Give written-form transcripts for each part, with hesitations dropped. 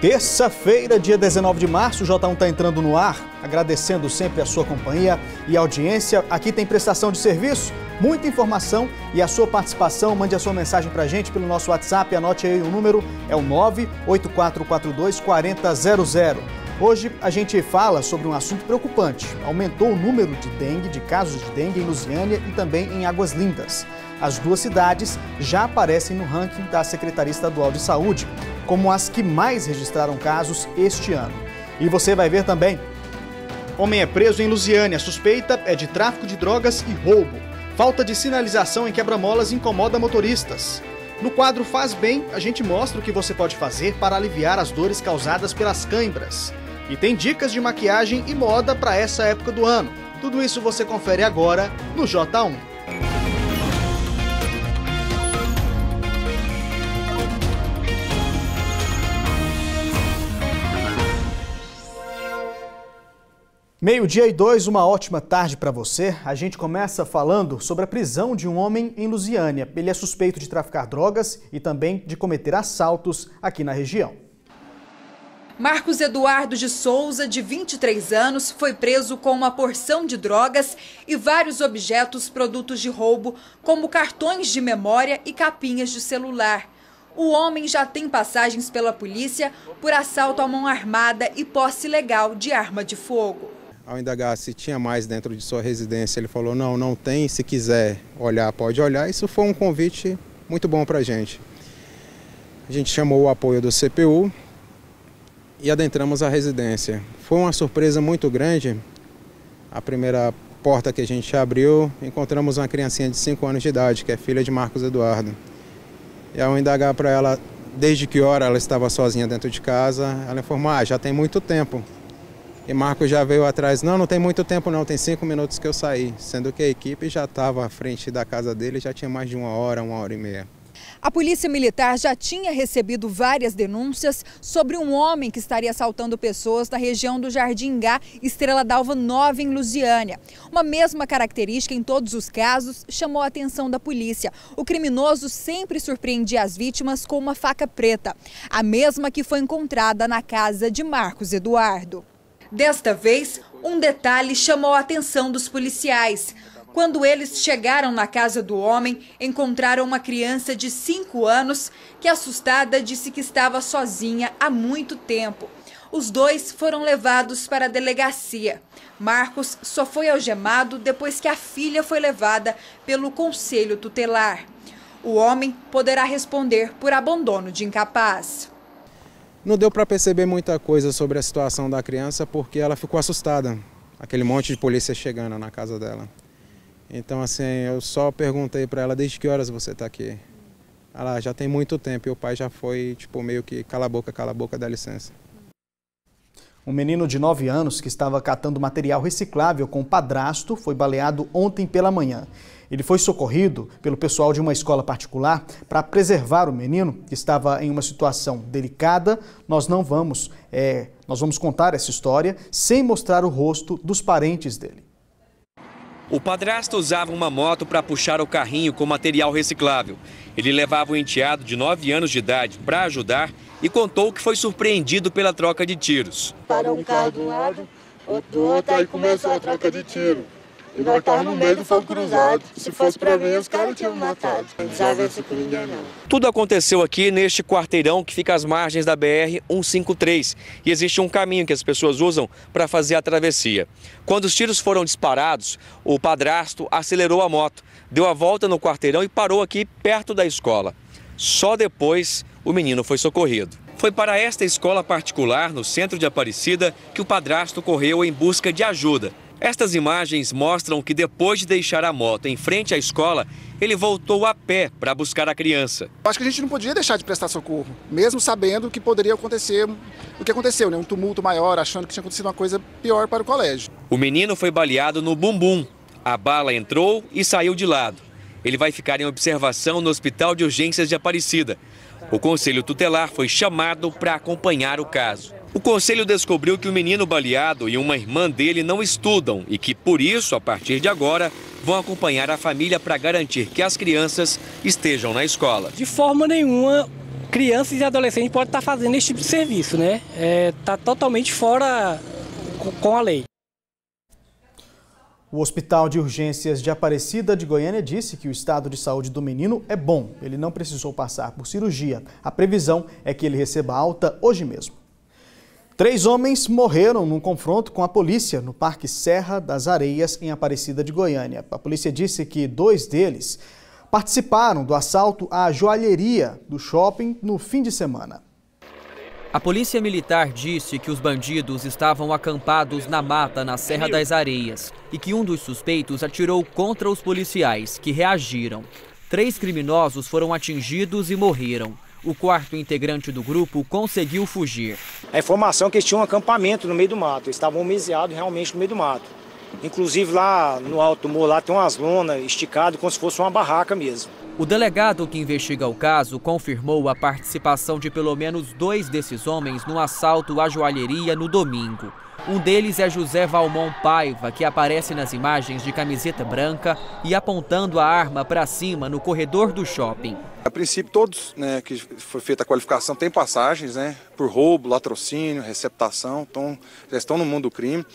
Terça-feira, dia 19 de março, o J1 está entrando no ar, agradecendo sempre a sua companhia e audiência. Aqui tem prestação de serviço, muita informação e a sua participação. Mande a sua mensagem para a gente pelo nosso WhatsApp, anote aí o número, é o 98442-4000. Hoje a gente fala sobre um assunto preocupante. Aumentou o número de dengue, de casos de dengue em Lusiânia e também em Águas Lindas. As duas cidades já aparecem no ranking da Secretaria Estadual de Saúde como as que mais registraram casos este ano. E você vai ver também. Homem é preso em Lusiânia. A suspeita é de tráfico de drogas e roubo. Falta de sinalização em quebra-molas incomoda motoristas. No quadro Faz Bem, a gente mostra o que você pode fazer para aliviar as dores causadas pelas câimbras. E tem dicas de maquiagem e moda para essa época do ano. Tudo isso você confere agora no J1. Meio-dia e 2, uma ótima tarde para você. A gente começa falando sobre a prisão de um homem em Lusiânia. Ele é suspeito de traficar drogas e também de cometer assaltos aqui na região. Marcos Eduardo de Souza, de 23 anos, foi preso com uma porção de drogas e vários objetos produtos de roubo, como cartões de memória e capinhas de celular. O homem já tem passagens pela polícia por assalto à mão armada e posse ilegal de arma de fogo. Ao indagar se tinha mais dentro de sua residência, ele falou, não tem, se quiser olhar, pode olhar. Isso foi um convite muito bom para a gente. A gente chamou o apoio do CPU e adentramos a residência. Foi uma surpresa muito grande. A primeira porta que a gente abriu, encontramos uma criancinha de 5 anos de idade, que é filha de Marcos Eduardo. E ao indagar para ela desde que hora ela estava sozinha dentro de casa, ela informou, já tem muito tempo. E Marcos já veio atrás, não tem muito tempo não, tem 5 minutos que eu saí, sendo que a equipe já estava à frente da casa dele, já tinha mais de uma hora e meia. A Polícia Militar já tinha recebido várias denúncias sobre um homem que estaria assaltando pessoas na região do Jardim Gá, Estrela d'Alva 9, em Lusiânia. Uma mesma característica em todos os casos chamou a atenção da polícia. O criminoso sempre surpreendia as vítimas com uma faca preta, a mesma que foi encontrada na casa de Marcos Eduardo. Desta vez, um detalhe chamou a atenção dos policiais. Quando eles chegaram na casa do homem, encontraram uma criança de 5 anos que, assustada, disse que estava sozinha há muito tempo. Os dois foram levados para a delegacia. Marcos só foi algemado depois que a filha foi levada pelo Conselho Tutelar. O homem poderá responder por abandono de incapaz. Não deu para perceber muita coisa sobre a situação da criança porque ela ficou assustada. Aquele monte de polícia chegando na casa dela. Então, assim, eu só perguntei para ela, desde que horas você está aqui? Ela já tem muito tempo e o pai já foi, meio que cala a boca, dá licença. Um menino de 9 anos que estava catando material reciclável com o padrasto foi baleado ontem pela manhã. Ele foi socorrido pelo pessoal de uma escola particular para preservar o menino, que estava em uma situação delicada. Nós vamos contar essa história sem mostrar o rosto dos parentes dele. O padrasto usava uma moto para puxar o carrinho com material reciclável. Ele levava o enteado de 9 anos de idade para ajudar e contou que foi surpreendido pela troca de tiros. Parou um carro de um lado, outro do outro, aí começou a troca de tiro. E nós estávamos no meio do fogo cruzado. Se fosse para mim, os caras tinham matado. Não precisava ser com ninguém, não. Tudo aconteceu aqui neste quarteirão que fica às margens da BR-153. E existe um caminho que as pessoas usam para fazer a travessia. Quando os tiros foram disparados, o padrasto acelerou a moto, deu a volta no quarteirão e parou aqui perto da escola. Só depois o menino foi socorrido. Foi para esta escola particular, no centro de Aparecida, que o padrasto correu em busca de ajuda. Estas imagens mostram que depois de deixar a moto em frente à escola, ele voltou a pé para buscar a criança. Acho que a gente não podia deixar de prestar socorro, mesmo sabendo que poderia acontecer o que aconteceu, né? Um tumulto maior, achando que tinha acontecido uma coisa pior para o colégio. O menino foi baleado no bumbum. A bala entrou e saiu de lado. Ele vai ficar em observação no Hospital de Urgências de Aparecida. O Conselho Tutelar foi chamado para acompanhar o caso. O conselho descobriu que o menino baleado e uma irmã dele não estudam e que, por isso, a partir de agora, vão acompanhar a família para garantir que as crianças estejam na escola. De forma nenhuma crianças e adolescentes podem estar fazendo esse tipo de serviço, né? Está totalmente fora com a lei. O Hospital de Urgências de Aparecida de Goiânia disse que o estado de saúde do menino é bom. Ele não precisou passar por cirurgia. A previsão é que ele receba alta hoje mesmo. 3 homens morreram num confronto com a polícia no Parque Serra das Areias, em Aparecida de Goiânia. A polícia disse que 2 deles participaram do assalto à joalheria do shopping no fim de semana. A polícia militar disse que os bandidos estavam acampados na mata na Serra das Areias e que um dos suspeitos atirou contra os policiais, que reagiram. 3 criminosos foram atingidos e morreram. O 4º integrante do grupo conseguiu fugir. A informação é que eles tinham um acampamento no meio do mato, eles estavam homiziados realmente no meio do mato. Inclusive lá no alto morro lá tem umas lonas esticadas como se fosse uma barraca mesmo. O delegado que investiga o caso confirmou a participação de pelo menos 2 desses homens no assalto à joalheria no domingo. Um deles é José Valmon Paiva, que aparece nas imagens de camiseta branca e apontando a arma para cima no corredor do shopping. A princípio, todos, né, que foi feita a qualificação têm passagens, né, por roubo, latrocínio, receptação, então já estão no mundo do crime.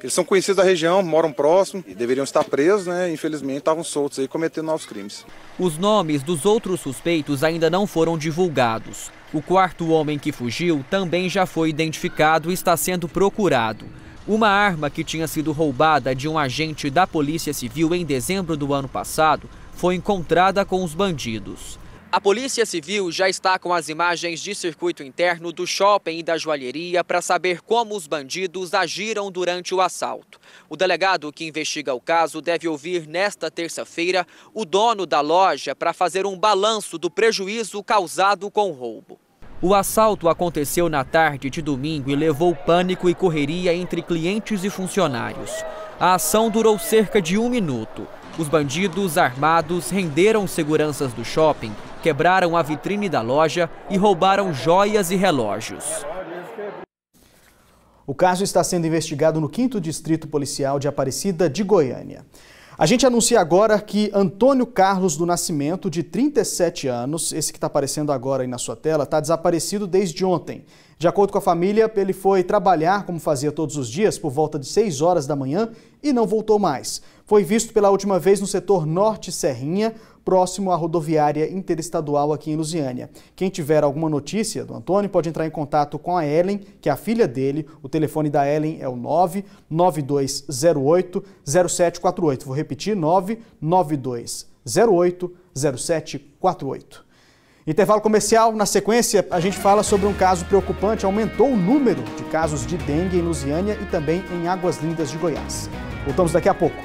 Eles são conhecidos da região, moram próximo e deveriam estar presos, né, infelizmente estavam soltos aí cometendo novos crimes. Os nomes dos outros suspeitos ainda não foram divulgados. O 4º homem que fugiu também já foi identificado e está sendo procurado. Uma arma que tinha sido roubada de um agente da Polícia Civil em dezembro do ano passado foi encontrada com os bandidos. A Polícia Civil já está com as imagens de circuito interno do shopping e da joalheria para saber como os bandidos agiram durante o assalto. O delegado que investiga o caso deve ouvir nesta terça-feira o dono da loja para fazer um balanço do prejuízo causado com o roubo. O assalto aconteceu na tarde de domingo e levou pânico e correria entre clientes e funcionários. A ação durou cerca de 1 minuto. Os bandidos armados renderam seguranças do shopping, quebraram a vitrine da loja e roubaram joias e relógios. O caso está sendo investigado no 5º Distrito Policial de Aparecida de Goiânia. A gente anuncia agora que Antônio Carlos do Nascimento, de 37 anos, esse que está aparecendo agora aí na sua tela, está desaparecido desde ontem. De acordo com a família, ele foi trabalhar, como fazia todos os dias, por volta de 6 horas da manhã e não voltou mais. Foi visto pela última vez no setor Norte Serrinha, próximo à rodoviária interestadual aqui em Lusiânia. Quem tiver alguma notícia do Antônio pode entrar em contato com a Ellen, que é a filha dele. O telefone da Ellen é o 99208-0748. Vou repetir, 99208-0748. Intervalo comercial. Na sequência, a gente fala sobre um caso preocupante. Aumentou o número de casos de dengue em Lusiânia e também em Águas Lindas de Goiás. Voltamos daqui a pouco.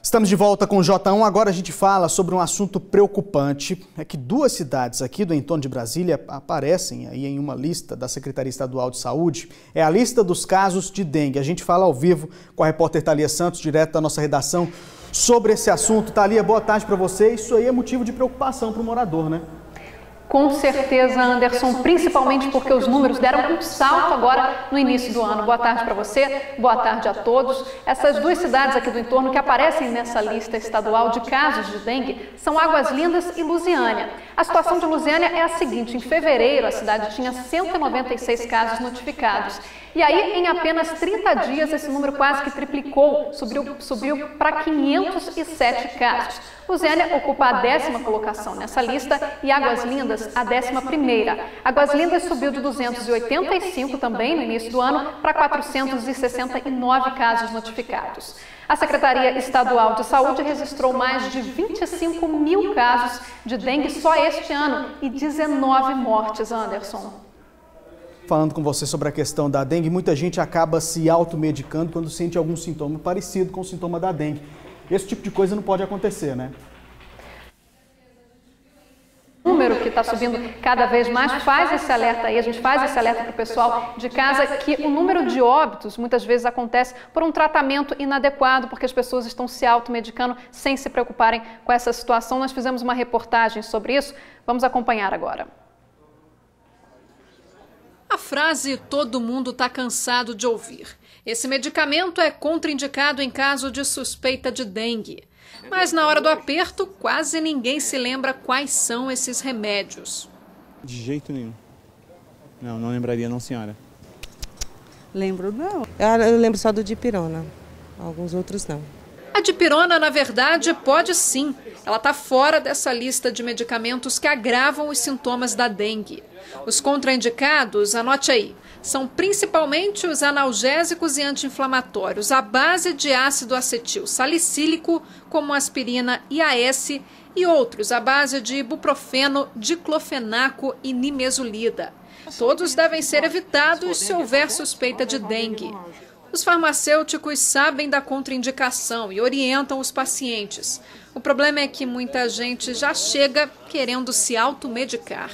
Estamos de volta com o J1. Agora a gente fala sobre um assunto preocupante. É que 2 cidades aqui do entorno de Brasília aparecem aí em uma lista da Secretaria Estadual de Saúde. É a lista dos casos de dengue. A gente fala ao vivo com a repórter Thalia Santos, direto da nossa redação, sobre esse assunto. Thalia, boa tarde para você. Isso aí é motivo de preocupação para o morador, né? Com certeza, Anderson, principalmente porque os números deram um salto agora no início do ano. Boa tarde para você, boa tarde a todos. Essas 2 cidades aqui do entorno que aparecem nessa lista estadual de casos de dengue são Águas Lindas e Lusiânia. A situação de Lusiânia é a seguinte: em fevereiro a cidade tinha 196 casos notificados. E aí, em apenas 30 dias, esse número quase que triplicou, subiu para 507 casos. Lusiânia ocupa a 10ª colocação nessa lista e Águas Lindas a 11ª. Águas Lindas subiu de 285 também no início do ano para 469 casos notificados. A Secretaria Estadual de Saúde registrou mais de 25 mil casos de dengue só este ano e 19 mortes, Anderson. Falando com você sobre a questão da dengue, muita gente acaba se automedicando quando sente algum sintoma parecido com o sintoma da dengue. Esse tipo de coisa não pode acontecer, né? O número que está subindo cada vez mais faz esse alerta aí, a gente faz esse alerta para o pessoal de casa que o número de óbitos muitas vezes acontece por um tratamento inadequado, porque as pessoas estão se automedicando sem se preocuparem com essa situação. Nós fizemos uma reportagem sobre isso, vamos acompanhar agora. A frase todo mundo está cansado de ouvir. Esse medicamento é contraindicado em caso de suspeita de dengue. Mas na hora do aperto, quase ninguém se lembra quais são esses remédios. De jeito nenhum. Não lembraria não, senhora. Lembro não. Eu lembro só do dipirona, alguns outros não. A dipirona, na verdade, pode sim. Ela está fora dessa lista de medicamentos que agravam os sintomas da dengue. Os contraindicados, anote aí, são principalmente os analgésicos e anti-inflamatórios à base de ácido acetil salicílico, como aspirina e AS, e outros à base de ibuprofeno, diclofenaco e nimesulida. Todos devem ser evitados se houver suspeita de dengue. Os farmacêuticos sabem da contraindicação e orientam os pacientes. O problema é que muita gente já chega querendo se automedicar.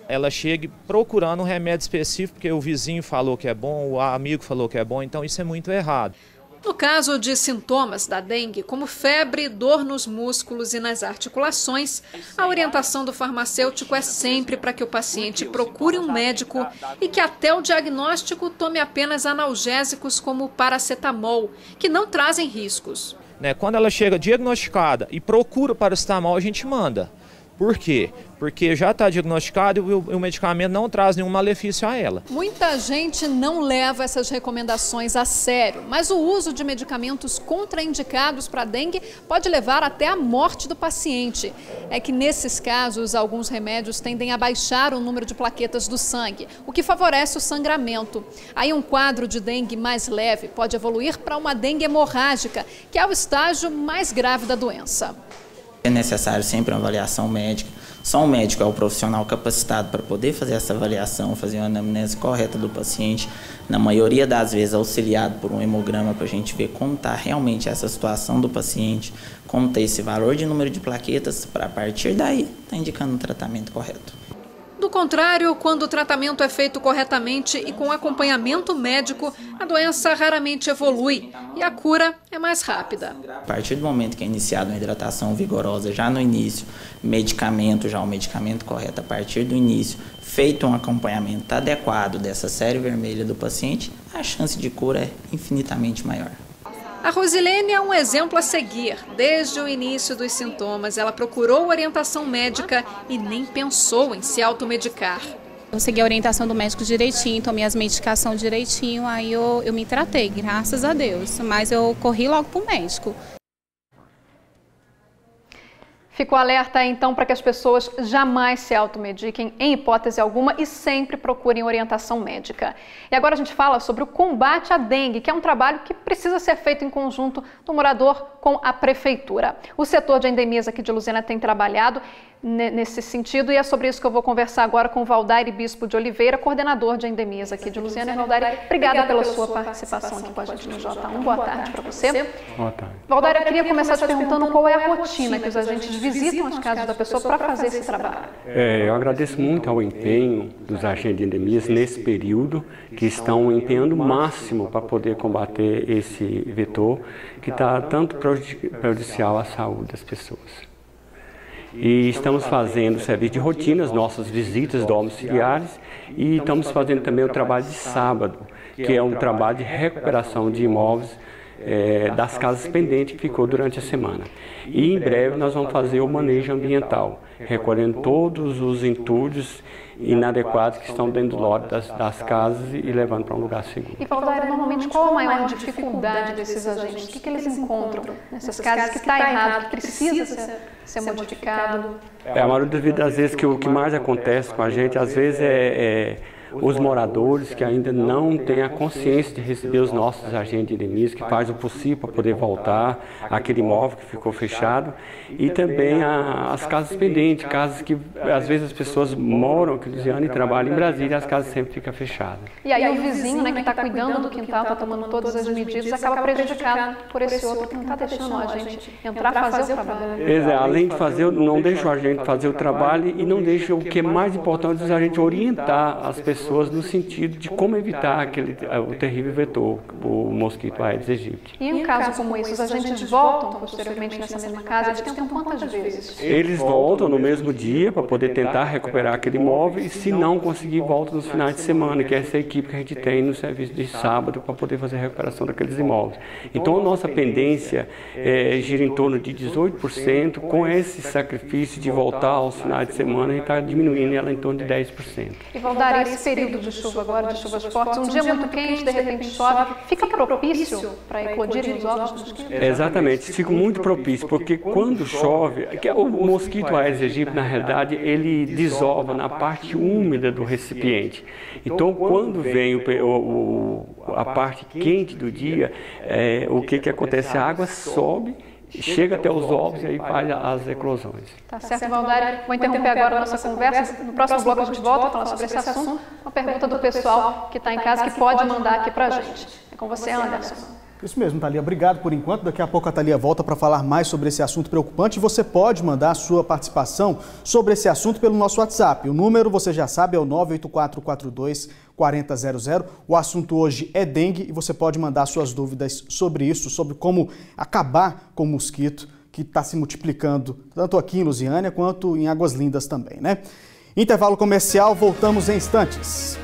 Ela chega procurando um remédio específico porque o vizinho falou que é bom, o amigo falou que é bom, então isso é muito errado. No caso de sintomas da dengue, como febre, dor nos músculos e nas articulações, a orientação do farmacêutico é sempre para que o paciente procure um médico e que até o diagnóstico tome apenas analgésicos como o paracetamol, que não trazem riscos. Quando ela chega diagnosticada e procura o paracetamol, a gente manda. Por quê? Porque já está diagnosticado e o medicamento não traz nenhum malefício a ela. Muita gente não leva essas recomendações a sério, mas o uso de medicamentos contraindicados para dengue pode levar até a morte do paciente. É que nesses casos, alguns remédios tendem a baixar o número de plaquetas do sangue, o que favorece o sangramento. Aí um quadro de dengue mais leve pode evoluir para uma dengue hemorrágica, que é o estágio mais grave da doença. É necessário sempre uma avaliação médica. Só um médico é o profissional capacitado para poder fazer essa avaliação, fazer uma anamnese correta do paciente, na maioria das vezes auxiliado por um hemograma para a gente ver como está realmente essa situação do paciente, como está esse valor de número de plaquetas, para a partir daí estar indicando um tratamento correto. Do contrário, quando o tratamento é feito corretamente e com acompanhamento médico, a doença raramente evolui e a cura é mais rápida. A partir do momento que é iniciada uma hidratação vigorosa, já no início, o medicamento correto a partir do início, feito um acompanhamento adequado dessa série vermelha do paciente, a chance de cura é infinitamente maior. A Rosilene é um exemplo a seguir. Desde o início dos sintomas, ela procurou orientação médica e nem pensou em se automedicar. Eu segui a orientação do médico direitinho, tomei as medicações direitinho, aí eu me tratei, graças a Deus. Mas eu corri logo para o médico. Fico alerta, então, para que as pessoas jamais se automediquem, em hipótese alguma, e sempre procurem orientação médica. E agora a gente fala sobre o combate à dengue, que é um trabalho que precisa ser feito em conjunto do morador com a prefeitura. O setor de endemias aqui de Lusiânia tem trabalhado nesse sentido e é sobre isso que eu vou conversar agora com o Valdaire Bispo de Oliveira, coordenador de endemias aqui de Lusiânia. Valdaire, obrigada pela sua participação aqui com a gente no J1. Boa tarde para você. Boa tarde. Valdaire, eu queria começar te perguntando qual é a rotina que os agentes visitam as casas da pessoa para fazer esse trabalho. Eu agradeço muito ao empenho dos agentes de endemias nesse período, que estão empenhando o máximo para poder combater esse vetor que está tanto prejudicial à saúde das pessoas. E estamos fazendo serviço de rotina, as nossas visitas domiciliares, e estamos fazendo também o trabalho de sábado, que é um trabalho de recuperação de imóveis das casas pendentes que ficou durante a semana. E em breve nós vamos fazer o manejo ambiental, recolhendo todos os entulhos inadequados que estão dentro do lote das casas e levando para um lugar seguro. E, Valdaire, normalmente qual a maior dificuldade desses agentes? O que eles encontram nessas casas que está errado, que precisa ser modificado? A maioria das vezes que o que mais acontece com a gente, às vezes, os moradores que ainda não têm a consciência de receber os nossos agentes de endemias, que faz o possível para poder voltar àquele imóvel que ficou fechado, e também as casas pendentes, casas que às vezes as pessoas moram aqui em Lusiânia e trabalham em Brasília, e as casas sempre ficam fechadas. E aí o vizinho, que está cuidando do quintal, está tomando todas as medidas, acaba prejudicado por esse outro que não está deixando a gente entrar a fazer o trabalho. Além de fazer, não deixa a gente fazer o trabalho e não deixa o que é mais importante, a gente orientar as pessoas pessoas no sentido de como evitar o terrível vetor, o mosquito Aedes aegypti. E em um caso como esse, os agentes voltam posteriormente nessa mesma casa, eles tentam quantas vezes? Eles voltam no mesmo dia para poder tentar recuperar aquele imóvel e, se não conseguir, voltam nos finais de semana, que é essa equipe que a gente tem no serviço de sábado para poder fazer a recuperação daqueles imóveis. Então, a nossa pendência gira em torno de 18%. Com esse sacrifício de voltar aos finais de semana, a gente está diminuindo ela em torno de 10%. E Valdari, esse período de chuva agora, de chuvas fortes, um dia muito quente, de repente chove, fica propício para eclodirem os ovos dos mosquitos? Exatamente, fica muito propício, porque quando chove, o mosquito Aedes aegypti, na realidade, ele desova na parte úmida do recipiente. Então, quando vem a parte quente do dia, o que acontece? A água sobe, chega até os ovos e aí faz as eclosões. Tá certo, Valdari. Vou interromper agora a nossa conversa. No próximo bloco a gente volta a falar sobre esse assunto. Uma pergunta do pessoal que está em casa que pode mandar aqui para a gente. É com você, Anderson. Isso mesmo, Thalia. Obrigado por enquanto. Daqui a pouco a Thalia volta para falar mais sobre esse assunto preocupante. Você pode mandar a sua participação sobre esse assunto pelo nosso WhatsApp. O número, você já sabe, é o 98442-4000. O assunto hoje é dengue e você pode mandar suas dúvidas sobre isso, sobre como acabar com o mosquito que está se multiplicando tanto aqui em Lusiânia quanto em Águas Lindas também, né? Intervalo comercial, voltamos em instantes.